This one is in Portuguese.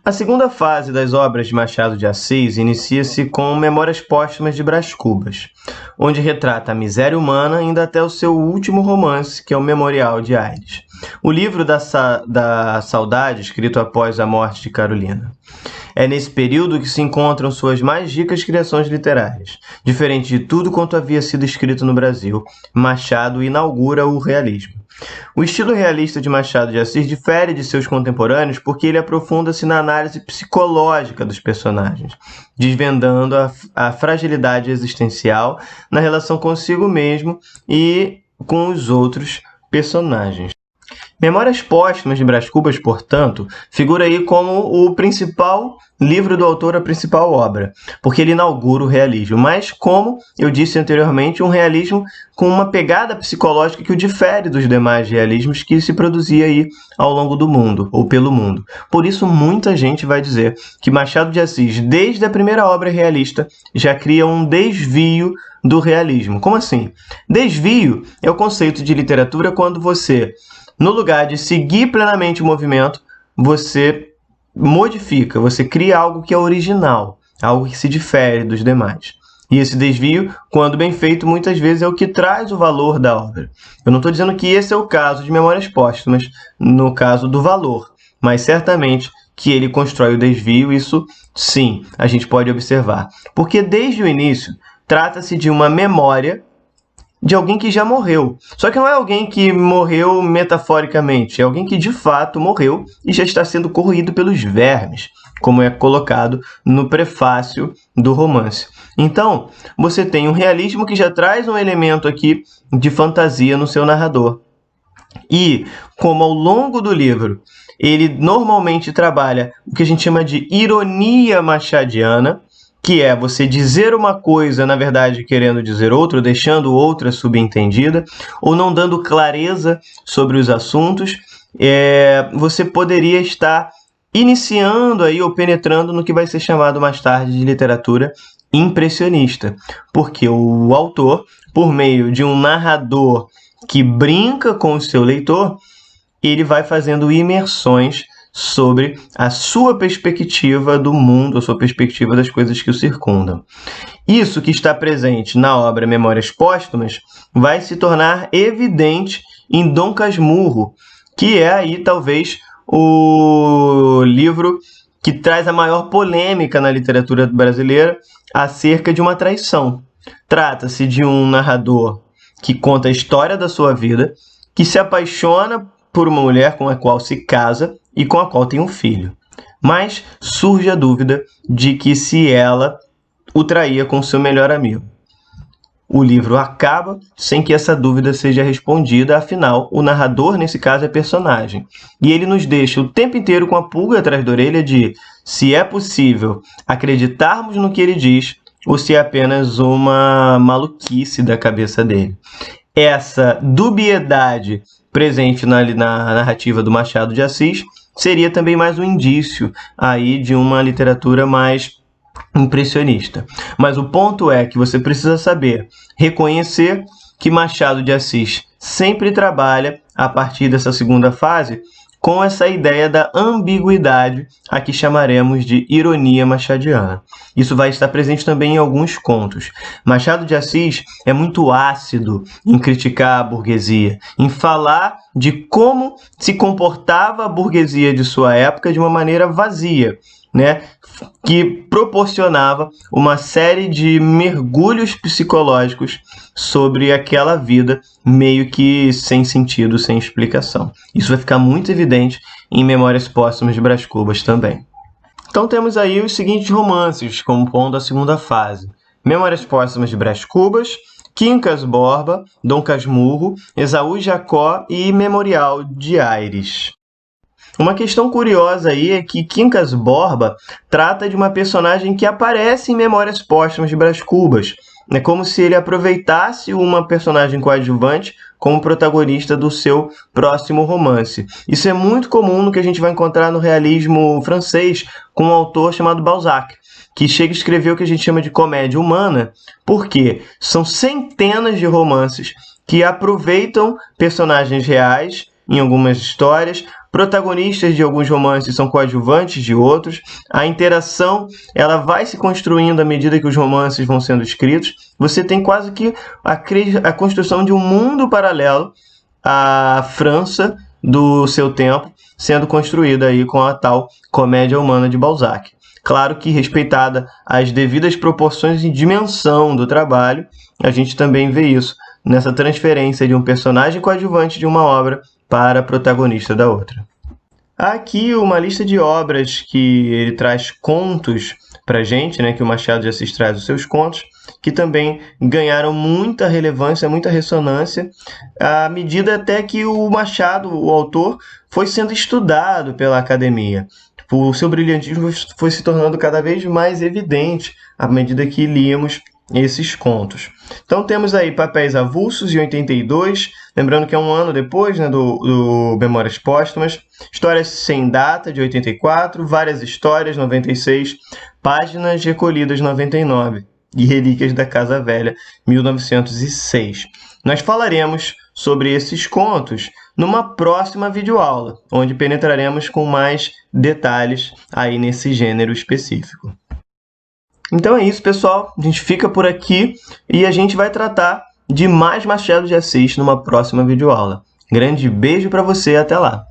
A segunda fase das obras de Machado de Assis inicia-se com Memórias Póstumas de Brás Cubas, onde retrata a miséria humana indo até o seu último romance, que é o Memorial de Aires, o livro da saudade escrito após a morte de Carolina. É nesse período que se encontram suas mais ricas criações literárias. Diferente de tudo quanto havia sido escrito no Brasil, Machado inaugura o realismo. O estilo realista de Machado de Assis difere de seus contemporâneos porque ele aprofunda-se na análise psicológica dos personagens, desvendando a fragilidade existencial na relação consigo mesmo e com os outros personagens. Memórias Póstumas de Brás Cubas, portanto, figura aí como o principal livro do autor, a principal obra, porque ele inaugura o realismo, mas, como eu disse anteriormente, um realismo com uma pegada psicológica que o difere dos demais realismos que se produzia aí ao longo do mundo, ou pelo mundo. Por isso, muita gente vai dizer que Machado de Assis, desde a primeira obra realista, já cria um desvio do realismo. Como assim? Desvio é o conceito de literatura quando você, no lugar de seguir plenamente o movimento, você modifica, você cria algo que é original, algo que se difere dos demais. E esse desvio, quando bem feito, muitas vezes é o que traz o valor da obra. Eu não estou dizendo que esse é o caso de Memórias Póstumas, no caso do valor, mas certamente que ele constrói o desvio, isso sim, a gente pode observar. Porque desde o início, trata-se de uma memória de alguém que já morreu. Só que não é alguém que morreu metaforicamente, é alguém que de fato morreu e já está sendo corroído pelos vermes, como é colocado no prefácio do romance. Então, você tem um realismo que já traz um elemento aqui de fantasia no seu narrador. E, como ao longo do livro, ele normalmente trabalha o que a gente chama de ironia machadiana, que é você dizer uma coisa, na verdade, querendo dizer outra, deixando outra subentendida, ou não dando clareza sobre os assuntos, você poderia estar iniciando aí ou penetrando no que vai ser chamado mais tarde de literatura impressionista, porque o autor, por meio de um narrador que brinca com o seu leitor, ele vai fazendo imersões sobre a sua perspectiva do mundo, a sua perspectiva das coisas que o circundam. Isso que está presente na obra Memórias Póstumas vai se tornar evidente em Dom Casmurro, que é aí talvez o livro que traz a maior polêmica na literatura brasileira acerca de uma traição. Trata-se de um narrador que conta a história da sua vida, que se apaixona por uma mulher com a qual se casa e com a qual tem um filho. Mas surge a dúvida de que se ela o traía com seu melhor amigo. O livro acaba sem que essa dúvida seja respondida, afinal, o narrador, nesse caso, é personagem. E ele nos deixa o tempo inteiro com a pulga atrás da orelha de se é possível acreditarmos no que ele diz ou se é apenas uma maluquice da cabeça dele. Essa dubiedade presente na narrativa do Machado de Assis seria também mais um indício aí de uma literatura mais impressionista. Mas o ponto é que você precisa saber reconhecer que Machado de Assis sempre trabalha, a partir dessa segunda fase, com essa ideia da ambiguidade, a que chamaremos de ironia machadiana. Isso vai estar presente também em alguns contos. Machado de Assis é muito ácido em criticar a burguesia, em falar de como se comportava a burguesia de sua época de uma maneira vazia, né? Que proporcionava uma série de mergulhos psicológicos sobre aquela vida meio que sem sentido, sem explicação. Isso vai ficar muito evidente em Memórias Póstumas de Brás Cubas também. Então temos aí os seguintes romances compondo a segunda fase: Memórias Póstumas de Brás Cubas, Quincas Borba, Dom Casmurro, Esaú Jacó e Memorial de Aires. Uma questão curiosa aí é que Quincas Borba trata de uma personagem que aparece em Memórias Póstumas de Brás Cubas. É como se ele aproveitasse uma personagem coadjuvante como protagonista do seu próximo romance. Isso é muito comum no que a gente vai encontrar no realismo francês com um autor chamado Balzac, que chega a escrever o que a gente chama de comédia humana, porque são centenas de romances que aproveitam personagens reais em algumas histórias, protagonistas de alguns romances são coadjuvantes de outros, a interação ela vai se construindo à medida que os romances vão sendo escritos, você tem quase que a construção de um mundo paralelo à França do seu tempo, sendo construída aí com a tal Comédia Humana de Balzac. Claro que respeitada as devidas proporções e dimensão do trabalho, a gente também vê isso nessa transferência de um personagem coadjuvante de uma obra para protagonista da outra. Há aqui uma lista de obras que ele traz contos para a gente, né, que o Machado de Assis traz os seus contos, que também ganharam muita relevância, muita ressonância, à medida até que o Machado, o autor, foi sendo estudado pela academia. O seu brilhantismo foi se tornando cada vez mais evidente à medida que líamos esses contos. Então temos aí Papéis Avulsos, em 82, lembrando que é um ano depois, né, do Memórias Póstumas, Histórias Sem Data, de 84, Várias Histórias, 96, Páginas Recolhidas, 99, e Relíquias da Casa Velha, 1906. Nós falaremos sobre esses contos numa próxima videoaula, onde penetraremos com mais detalhes aí nesse gênero específico. Então é isso, pessoal. A gente fica por aqui e a gente vai tratar de mais Machado de Assis numa próxima videoaula. Grande beijo para você e até lá!